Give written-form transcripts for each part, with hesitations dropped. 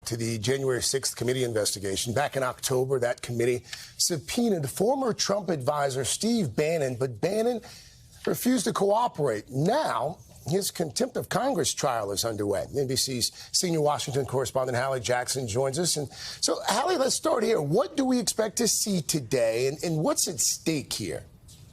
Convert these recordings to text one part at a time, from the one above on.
to the January 6th committee investigation. Back in October, that committee subpoenaed former Trump advisor Steve Bannon, but Bannon refused to cooperate. Now, his contempt of Congress trial is underway. NBC's senior Washington correspondent Hallie Jackson joins us. And so, Hallie, let's start here. What do we expect to see today, and what's at stake here?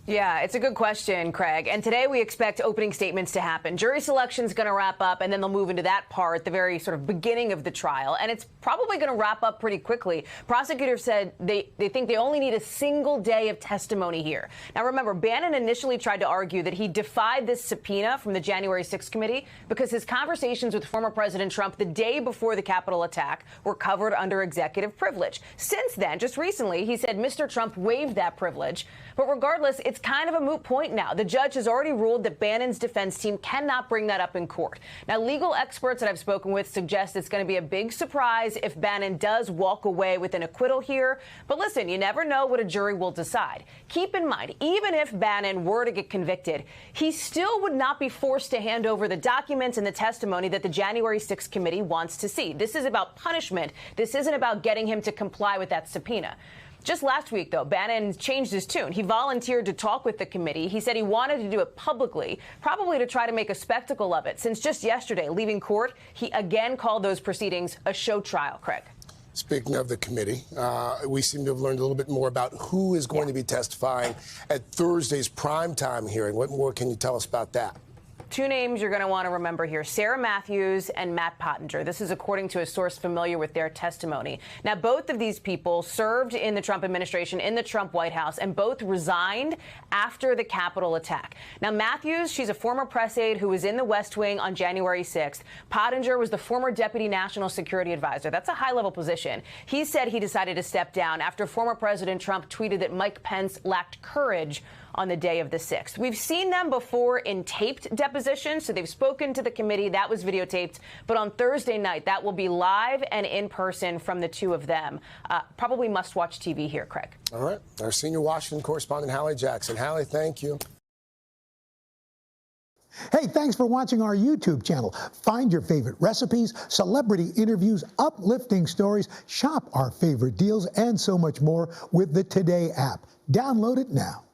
Yeah, it's a good question, Craig. And today we expect opening statements to happen. Jury selection is going to wrap up, and then they'll move into that part, the very sort of beginning of the trial. And it's probably going to wrap up pretty quickly. Prosecutors said they think they only need a single day of testimony here. Now, remember, Bannon initially tried to argue that he defied this subpoena from the January 6th committee because his conversations with former President Trump the day before the Capitol attack were covered under executive privilege. Since then, just recently, he said Mr. Trump waived that privilege. But regardless, it's kind of a moot point now. The judge has already ruled that Bannon's defense team cannot bring that up in court. Now, legal experts that I've spoken with suggest it's going to be a big surprise if Bannon does walk away with an acquittal here. But listen, you never know what a jury will decide. Keep in mind, even if Bannon were to get convicted, he still would not be forced to hand over the documents and the testimony that the January 6th committee wants to see. This is about punishment. This isn't about getting him to comply with that subpoena. Just last week, though, Bannon changed his tune. He volunteered to talk with the committee. He said he wanted to do it publicly, probably to try to make a spectacle of it. Since just yesterday, leaving court, he again called those proceedings a show trial, Craig. Speaking of the committee, we seem to have learned a little bit more about who is going to be testifying at Thursday's primetime hearing. What more can you tell us about that? Two names you're going to want to remember here, Sarah Matthews and Matt Pottinger. This is according to a source familiar with their testimony. Now, both of these people served in the Trump administration, in the Trump White House, and both resigned after the Capitol attack. Now, Matthews, she's a former press aide who was in the West Wing on January 6th. Pottinger was the former deputy national security advisor. That's a high-level position. He said he decided to step down after former President Trump tweeted that Mike Pence lacked courage on the day of the 6th. We've seen them before in taped depositions, so they've spoken to the committee. That was videotaped. But on Thursday night, that will be live and in person from the two of them. Probably must-watch TV here, Craig. All right. Our senior Washington correspondent, Hallie Jackson. Hallie, thank you. Hey, thanks for watching our YouTube channel. Find your favorite recipes, celebrity interviews, uplifting stories, shop our favorite deals, and so much more with the Today app. Download it now.